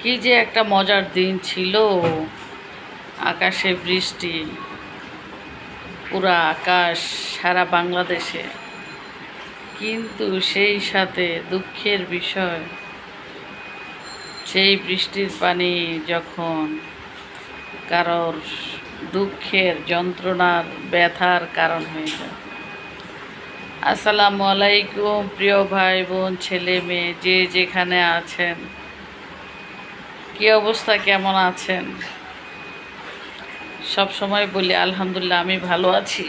কি যে একটা মজার দিন ছিল। আকাশে বৃষ্টি, পুরা আকাশ সারা বাংলাদেশে। কিন্তু সেই সাথে দুঃখের বিষয়, সেই বৃষ্টির পানি যখন কারোর দুঃখের, যন্ত্রণার, ব্যথার কারণ হয়ে যায়। আসসালামু আলাইকুম প্রিয় ভাই বোন, ছেলে মেয়ে, যে যেখানে আছেন, কি অবস্থা, কেমন আছেন? সব সময় বলি আলহামদুলিল্লাহ, আমি ভালো আছি।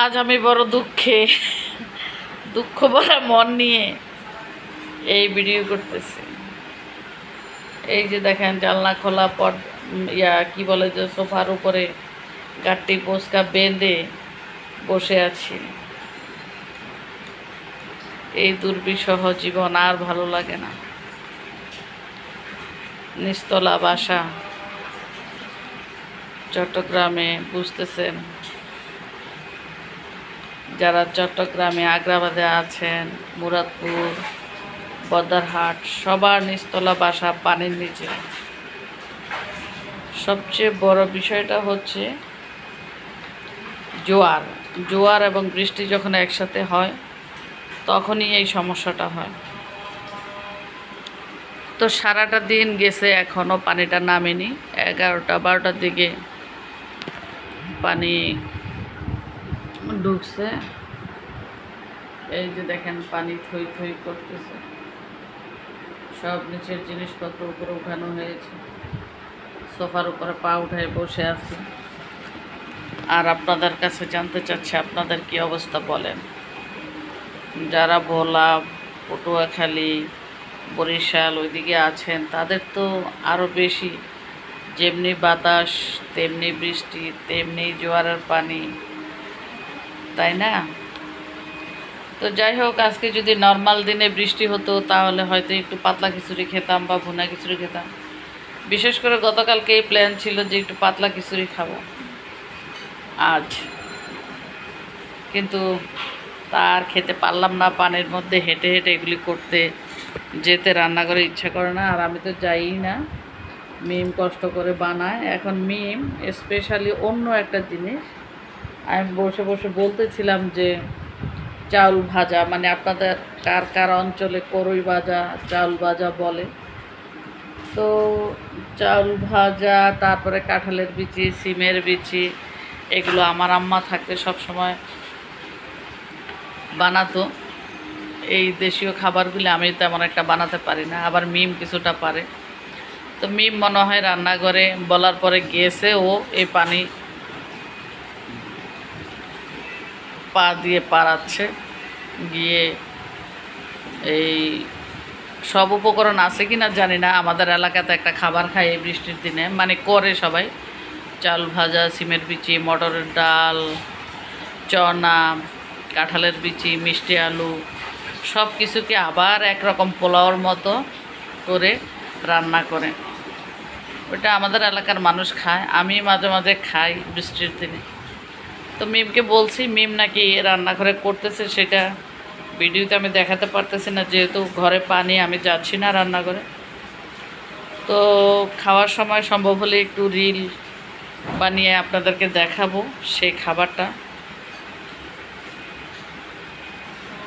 আজ আমি বড় দুঃখ ভরা মন নিয়ে এই ভিডিও করতেছি। এই যে দেখেন, জানলা খোলা পর কি বলে যে সোফার উপরে গাট্টি পোস্কা বেঁধে বসে আছি। এই দুর্বিষহ জীবন আর ভালো লাগে না। নিচতলা বাসা চট্টগ্রামে, বুঝতেছেন, যারা চট্টগ্রামে, আগ্রাবাদে আছেন, মুরাদপুর, বদরহাট, সবার নিচতলা বাসা পানির নিচে। সবচেয়ে বড় বিষয়টা হচ্ছে জোয়ার এবং বৃষ্টি যখন একসাথে হয় তখনই এই সমস্যাটা হয়। তো সারাটা দিন গেছে, এখনও পানিটা নামেনি। 11টা-12টার দিকে পানি ঢুকছে। এই যে দেখেন, পানি থই থই করতেছে। সব নিচের জিনিসপত্র উপরে উঠানো হয়েছে। সোফার উপরে পা উঠায় বসে আছি। আর আপনাদের কাছে জানতে চাচ্ছি, আপনাদের কি অবস্থা বলেন। যারা ভোলা, পটুয়াখালী, বরিশাল ওইদিকে আছেন, তাদের তো আরও বেশি। যেমনি বাতাস, তেমনি বৃষ্টি, তেমনি জোয়ারের পানি, তাই না? তো যাই হোক, আজকে যদি নর্মাল দিনে বৃষ্টি হতো তাহলে হয়তো একটু পাতলা খিচুড়ি খেতাম বা ভুনা খিচুড়ি খেতাম। বিশেষ করে গতকালকে এই প্ল্যান ছিল যে একটু পাতলা খিচুড়ি খাবো আজ, কিন্তু তার খেতে পারলাম না। পানির মধ্যে হেঁটে হেঁটে এগুলি করতে যেতে রান্না করে ইচ্ছা করে না। আর আমি তো যাইই না, মিম কষ্ট করে বানায়। এখন মিম স্পেশালি অন্য একটা জিনিস, আমি বসে বসে বলতেছিলাম যে চাউল ভাজা, মানে আপনাদের কার কার অঞ্চলে করই ভাজা, চাউল ভাজা বলে। তো চাউল ভাজা, তারপরে কাঁঠালের বিচি, সিমের বিচি, এগুলো আমার আম্মা থাকতে সবসময় বানাতো। এই দেশীয় খাবারগুলি আমি তেমন একটা বানাতে পারি না, আবার মিম কিছুটা পারে। তো মিম মনে হয় রান্নাঘরে বলার পরে গেছে, ও এই পানি পা দিয়ে পাড়াচ্ছে, গিয়ে এই সব উপকরণ আছে কি না জানি না। আমাদের এলাকাতে একটা খাবার খায় এই বৃষ্টির দিনে, মানে করে সবাই, চাল ভাজা, সিমের বিচি, মটরের ডাল, চনা, কাঁঠালের বিচি, মিষ্টি আলু, সব কিছুকে আবার একরকম পোলাওর মতো করে রান্না করে। ওটা আমাদের এলাকার মানুষ খায়, আমি মাঝে মাঝে খাই বৃষ্টির দিনে। তো মিমকে বলছি, মিম নাকি রান্নাঘরে করতেছে, সেটা ভিডিওতে আমি দেখাতে পারতেছি না, যেহেতু ঘরে পানি, আমি যাচ্ছি না রান্নাঘরে। তো খাওয়ার সময় সম্ভব হলে একটু রিল বানিয়ে আপনাদেরকে দেখাবো সেই খাবারটা।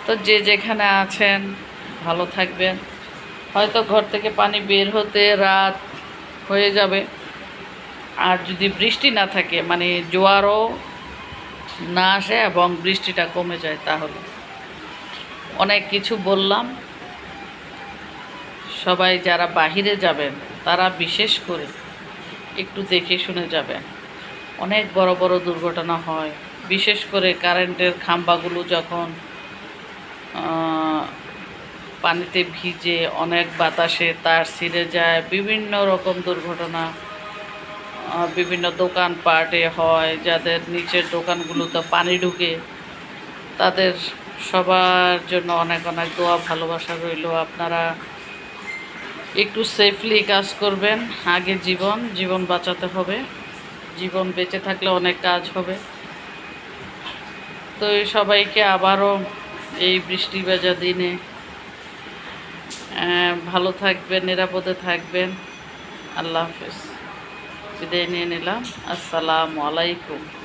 তো যে যেখানে আছেন ভালো থাকবেন। হয়তো ঘর থেকে পানি বের হতে রাত হয়ে যাবে। আর যদি বৃষ্টি না থাকে, মানে জোয়ারও না আসে এবং বৃষ্টিটা কমে যায়, তাহলে অনেক কিছু বললাম। সবাই যারা বাহিরে যাবেন তারা বিশেষ করে একটু দেখে শুনে যাবেন। অনেক বড় বড় দুর্ঘটনা হয়, বিশেষ করে কারেন্টের খাম্বাগুলো যখন পানিতে ভিজে, অনেক বাতাসে তার ছিঁড়ে যায়, বিভিন্ন রকম দুর্ঘটনা বিভিন্ন দোকানপাটে হয়। যাদের নিচের দোকানগুলোতে পানি ঢুকে, তাদের সবার জন্য অনেক অনেক দোয়া, ভালোবাসা রইল। আপনারা একটু সেফলি কাজ করবেন। আগে জীবন বাঁচাতে হবে। জীবন বেঁচে থাকলে অনেক কাজ হবে। তো সবাইকে আবারও এই বৃষ্টি ভেজা দিনে ভালো থাকবেন, নিরাপদে থাকবেন। আল্লাহ হাফেজ। বিদায় নিয়ে নিলাম। আসসালামু আলাইকুম।